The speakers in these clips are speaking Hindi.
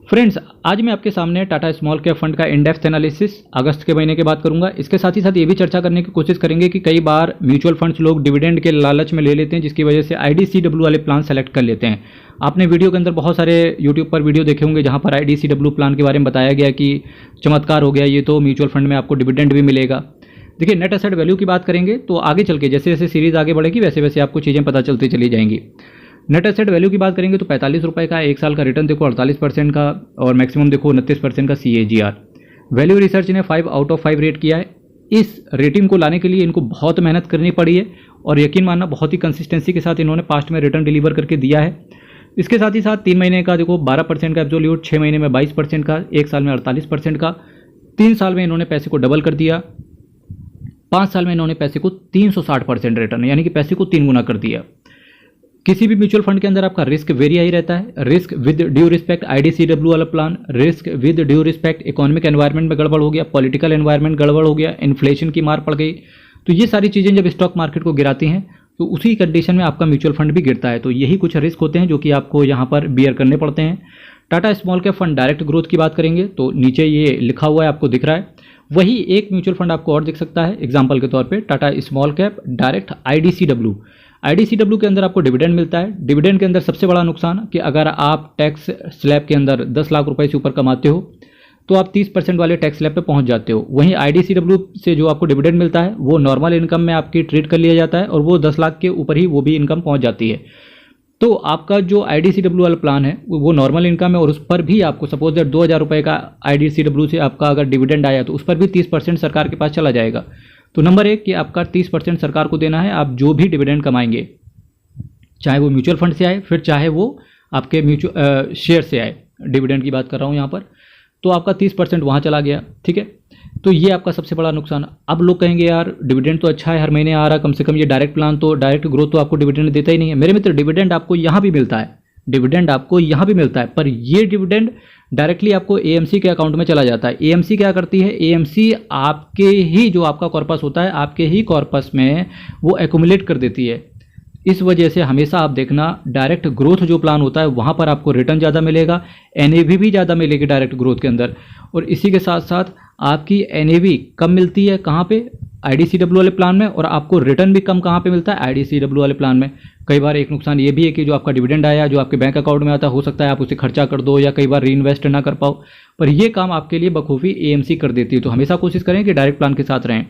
फ्रेंड्स, आज मैं आपके सामने टाटा स्मॉल कैप फंड का इन डेप्थ एनालिसिस अगस्त के महीने के बाद करूंगा। इसके साथ ही साथ ये भी चर्चा करने की कोशिश करेंगे कि कई बार म्यूचुअल फंड्स लोग डिविडेंड के लालच में ले लेते हैं, जिसकी वजह से IDCW वाले प्लान सेलेक्ट कर लेते हैं। आपने वीडियो के अंदर बहुत सारे यूट्यूब पर वीडियो देखे होंगे जहाँ पर IDCW प्लान के बारे में बताया गया कि चमत्कार हो गया, ये तो म्यूचुअल फंड में आपको डिविडेंड भी मिलेगा। देखिए, नेट एसेट वैल्यू की बात करेंगे तो आगे चल के जैसे जैसे सीरीज आगे बढ़ेगी वैसे वैसे आपको चीज़ें पता चलती चली जाएंगी। नेट एसेट वैल्यू की बात करेंगे तो 45 रुपये का एक साल का रिटर्न देखो, 48% का, और मैक्सिमम देखो 29% का CAGR। वैल्यू रिसर्च ने 5 आउट ऑफ 5 रेट किया है। इस रेटिंग को लाने के लिए इनको बहुत मेहनत करनी पड़ी है और यकीन मानना बहुत ही कंसिस्टेंसी के साथ इन्होंने पास्ट में रिटर्न डिलीवर करके दिया है। इसके साथ ही साथ 3 महीने का देखो 12% का एब्सोल्यूट, 6 महीने में 22% का, 1 साल में 48% का, 3 साल में इन्होंने पैसे को डबल कर दिया, 5 साल में इन्होंने पैसे को 360% रिटर्न, यानी कि पैसे को 3 गुना कर दिया। किसी भी म्यूचुअल फंड के अंदर आपका रिस्क वेरी हाई रहता है। Risk with due respect IDCW वाला plan, risk with due respect economic environment में गड़बड़ हो गया, पॉलिटिकल एनवायरनमेंट गड़बड़ हो गया, इन्फ्लेशन की मार पड़ गई, तो ये सारी चीज़ें जब स्टॉक मार्केट को गिराती हैं तो उसी कंडीशन में आपका म्यूचुअल फंड भी गिरता है। तो यही कुछ रिस्क होते हैं जो कि आपको यहाँ पर बियर करने पड़ते हैं। Tata small cap fund direct growth की बात करेंगे तो नीचे ये लिखा हुआ है, आपको दिख रहा है। वही एक म्यूचुअल फंड आपको और दिख सकता है एग्जाम्पल के तौर पे, Tata small cap direct IDCW के अंदर आपको डिविडेंड मिलता है। डिविडेंड के अंदर सबसे बड़ा नुकसान कि अगर आप टैक्स स्लैब के अंदर 10 लाख रुपए से ऊपर कमाते हो तो आप 30% वाले टैक्स स्लैब पे पहुंच जाते हो। वहीं IDCW से जो आपको डिविडेंड मिलता है वो नॉर्मल इनकम में आपकी ट्रीट कर लिया जाता है और वो 10 लाख के ऊपर ही वो भी इनकम पहुंच जाती है। तो आपका जो IDCW वाला प्लान है वो नॉर्मल इनकम है और उस पर भी आपको सपोज दैट 2000 रुपये का IDCW से आपका अगर डिविडेंड आया तो उस पर भी 30% सरकार के पास चला जाएगा। तो नंबर 1 कि आपका 30% सरकार को देना है, आप जो भी डिविडेंड कमाएंगे, चाहे वो म्यूचुअल फंड से आए फिर चाहे वो आपके म्यूचुअल शेयर से आए, डिविडेंड की बात कर रहा हूँ यहाँ पर, तो आपका 30% वहाँ चला गया। ठीक है, तो ये आपका सबसे बड़ा नुकसान। अब लोग कहेंगे यार डिविडेंड तो अच्छा है, हर महीने आ रहा, कम से कम ये डायरेक्ट प्लान तो डायरेक्ट ग्रोथ तो आपको डिविडेंड देता ही नहीं है। मेरे मित्र, डिविडेंड आपको यहाँ भी मिलता है, डिविडेंड आपको यहाँ भी मिलता है, पर ये डिविडेंड डायरेक्टली आपको AMC के अकाउंट में चला जाता है। AMC क्या करती है? AMC आपके ही जो आपका कॉर्पस होता है, आपके ही कॉर्पस में वो एक्यूमुलेट कर देती है। इस वजह से हमेशा आप देखना डायरेक्ट ग्रोथ जो प्लान होता है वहाँ पर आपको रिटर्न ज़्यादा मिलेगा, NAV भी ज़्यादा मिलेगी डायरेक्ट ग्रोथ के अंदर। और इसी के साथ साथ आपकी NAV कम मिलती है कहाँ पे? IDCW वाले प्लान में, और आपको रिटर्न भी कम कहाँ पे मिलता है? IDCW वाले प्लान में। कई बार एक नुकसान ये भी है कि जो आपका डिविडेंड आया, जो आपके बैंक अकाउंट में आता, हो सकता है आप उसे खर्चा कर दो या कई बार री इन्वेस्ट ना कर पाओ, पर ये काम आपके लिए बखूबी AMC कर देती है। तो हमेशा कोशिश करें कि डायरेक्ट प्लान के साथ रहें।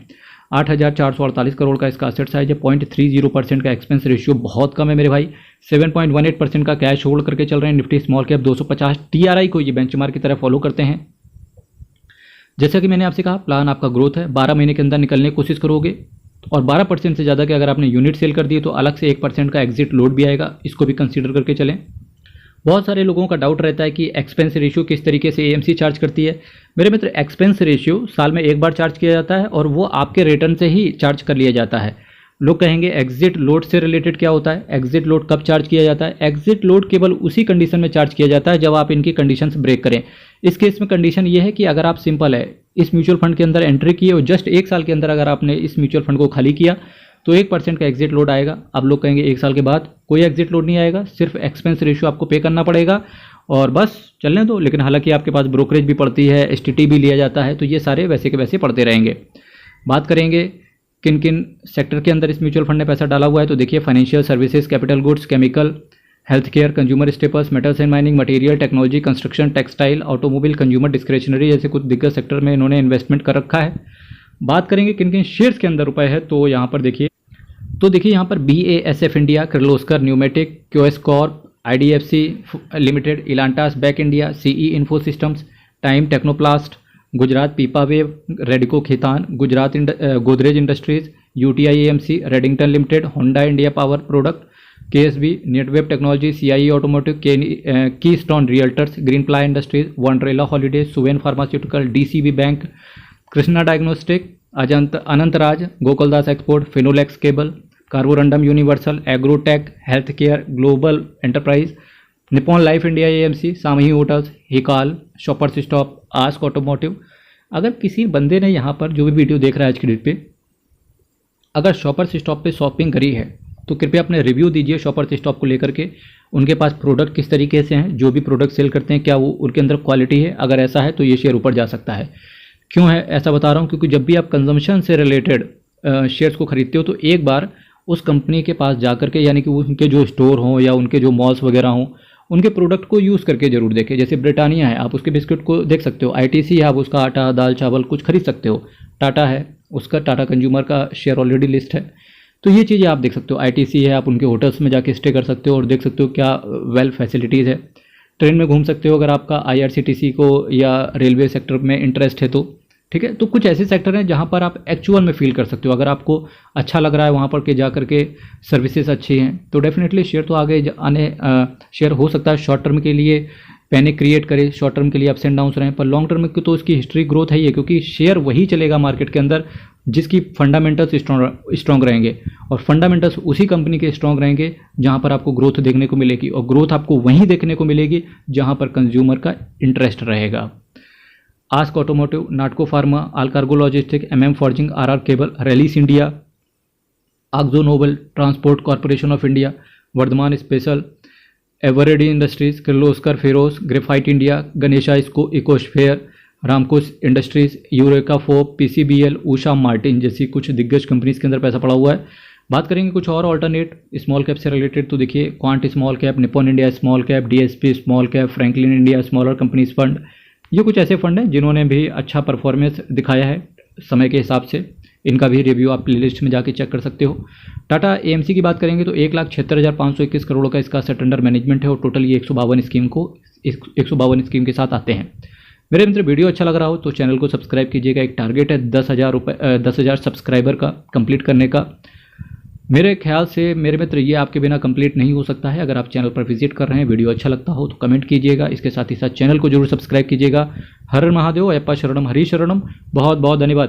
8448 करोड़ का इसका एसेट साइज है, 0.30% का एक्सपेंस रेशियो बहुत कम है मेरे भाई, 7.18% का कैश होल्ड करके चल रहे हैं। निफ्टी स्मॉल कैप 250 TRI को ये बेंचमार्क की तरह फॉलो करते हैं। जैसा कि मैंने आपसे कहा, प्लान आपका ग्रोथ है, 12 महीने के अंदर निकलने की कोशिश करोगे और 12% से ज़्यादा के अगर आपने यूनिट सेल कर दिए तो अलग से 1% का एग्जिट लोड भी आएगा, इसको भी कंसीडर करके चलें। बहुत सारे लोगों का डाउट रहता है कि एक्सपेंस रेशियो किस तरीके से AMC चार्ज करती है। मेरे मित्र, एक्सपेंस रेशियो साल में एक बार चार्ज किया जाता है और वो आपके रिटर्न से ही चार्ज कर लिया जाता है। लोग कहेंगे एग्जिट लोड से रिलेटेड क्या होता है? एग्जिट लोड कब चार्ज किया जाता है? एग्जिट लोड केवल उसी कंडीशन में चार्ज किया जाता है जब आप इनकी कंडीशंस ब्रेक करें। इस केस में कंडीशन ये है कि अगर आप सिंपल है इस म्यूचुअल फंड के अंदर एंट्री किए और जस्ट 1 साल के अंदर अगर आपने इस म्यूचुअल फंड को खाली किया तो 1% का एग्जिट लोड आएगा। अब लोग कहेंगे 1 साल के बाद कोई एग्जिट लोड नहीं आएगा, सिर्फ एक्सपेंस रेशियो आपको पे करना पड़ेगा और बस चलने दो। लेकिन हालांकि आपके पास ब्रोकरेज भी पड़ती है, STT भी लिया जाता है, तो ये सारे वैसे के वैसे पड़ते रहेंगे। बात करेंगे किन किन सेक्टर के अंदर इस म्यूचुअल फंड ने पैसा डाला हुआ है, तो देखिए financial services, capital goods, chemical, health care, consumer staples, metals and mining, material, technology, construction, textile, automobile, consumer discretionary जैसे कुछ दिग्गज सेक्टर में इन्होंने इन्वेस्टमेंट कर रखा है। बात करेंगे किन किन शेयर्स के अंदर रुपए है, तो यहाँ पर देखिए यहाँ पर BASF India, Kirloskar Pneumatic, QS Corp, IDFC Limited, Elantas Beck India, CE Info Systems, Time Technoplast, Gujarat Pipavav, Radico Khaitan, Gujarat Godrej Industries, UTI AMC, Redington Limited, Honda India Power Product, KSB, Netweb Technology, CIE Automotive, Keystone Realtors, Green Ply Industries, Wonderla Holidays, Suven Pharmaceutical, DCB Bank, Krishna Diagnostic, Anantraj, Gokaldas Export, Finolex Cable, Carborundum Universal, Agrotech, Health Care, Global Enterprise, Nippon Life India AMC, Samhi hotels, Hikal, shoppers stop, ask automotive. अगर किसी बंदे ने यहाँ पर जो भी वीडियो देख रहा है आज की डेट पे, अगर शॉपर्स स्टॉप पे शॉपिंग करी है तो कृपया अपने रिव्यू दीजिए शॉपर्स स्टॉप को लेकर के। उनके पास प्रोडक्ट किस तरीके से हैं, जो भी प्रोडक्ट सेल करते हैं क्या वो उनके अंदर क्वालिटी है, अगर ऐसा है तो ये शेयर ऊपर जा सकता है। क्यों है ऐसा बता रहा हूँ, क्योंकि जब भी आप कंजम्पशन से रिलेटेड शेयर्स को खरीदते हो तो एक बार उस कंपनी के पास जा करके, यानी कि उनके जो स्टोर हों या उनके जो मॉल्स वगैरह हों, उनके प्रोडक्ट को यूज़ करके जरूर देखें। जैसे ब्रिटानिया है, आप उसके बिस्किट को देख सकते हो। आईटीसी है, आप उसका आटा दाल चावल कुछ खरीद सकते हो। टाटा है, उसका टाटा कंज्यूमर का शेयर ऑलरेडी लिस्ट है। तो ये चीज़ें आप देख सकते हो। आईटीसी है, आप उनके होटल्स में जाके स्टे कर सकते हो और देख सकते हो क्या वेल फैसिलिटीज़ है। ट्रेन में घूम सकते हो अगर आपका आईआरसीटीसी को या रेलवे सेक्टर में इंटरेस्ट है तो, ठीक है। तो कुछ ऐसे सेक्टर हैं जहाँ पर आप एक्चुअल में फील कर सकते हो। अगर आपको अच्छा लग रहा है वहाँ पर के जा करके सर्विसेज अच्छी हैं तो डेफिनेटली शेयर तो आगे आने शेयर हो सकता है। शॉर्ट टर्म के लिए पैनिक क्रिएट करे, शॉर्ट टर्म के लिए अप्स एंड डाउन्स रहें, पर लॉन्ग टर्म की तो इसकी हिस्ट्री ग्रोथ है ही है, क्योंकि शेयर वही चलेगा मार्केट के अंदर जिसकी फंडामेंटल्स स्ट्रॉन्ग रहेंगे। और फंडामेंटल्स उसी कंपनी के स्ट्रॉन्ग रहेंगे जहाँ पर आपको ग्रोथ देखने को मिलेगी, और ग्रोथ आपको वहीं देखने को मिलेगी जहाँ पर कंज्यूमर का इंटरेस्ट रहेगा। Ask Automotive, Natco Pharma, Allcargo Logistic, MM Forging, RR Cable, Rallis India, Akzo Nobel, Transport Corporation of India, Vardhman Special, Eveready Industries, Kirloskar Ferrous, Graphite India, Ganesha Ecosphere, Ramco Industries, Eureka फोप, पीसीबीएल, उषा मार्टिन जैसी कुछ दिग्गज कंपनीज के अंदर पैसा पड़ा हुआ है। बात करेंगे कुछ और ऑल्टरनेट स्मॉल कैप से रिलेटेड, तो देखिए quant small cap, Nippon India small cap, DSP small cap, Franklin India smaller companies fund, ये कुछ ऐसे फंड हैं जिन्होंने भी अच्छा परफॉर्मेंस दिखाया है समय के हिसाब से। इनका भी रिव्यू आप प्लेलिस्ट में जाके चेक कर सकते हो। टाटा एएमसी की बात करेंगे तो 1,76,521 करोड़ का इसका सेट अंडर मैनेजमेंट है और टोटल ये 152 स्कीम के साथ आते हैं। मेरे मित्र वीडियो अच्छा लग रहा हो तो चैनल को सब्सक्राइब कीजिएगा। एक टारगेट है 10,000 सब्सक्राइबर का कंप्लीट करने का। मेरे ख्याल से मेरे मित्र ये आपके बिना कंप्लीट नहीं हो सकता है। अगर आप चैनल पर विजिट कर रहे हैं, वीडियो अच्छा लगता हो तो कमेंट कीजिएगा। इसके साथ ही साथ चैनल को जरूर सब्सक्राइब कीजिएगा। हर हर महादेव, अयप्पा शरणम, हरि शरणम। बहुत बहुत धन्यवाद।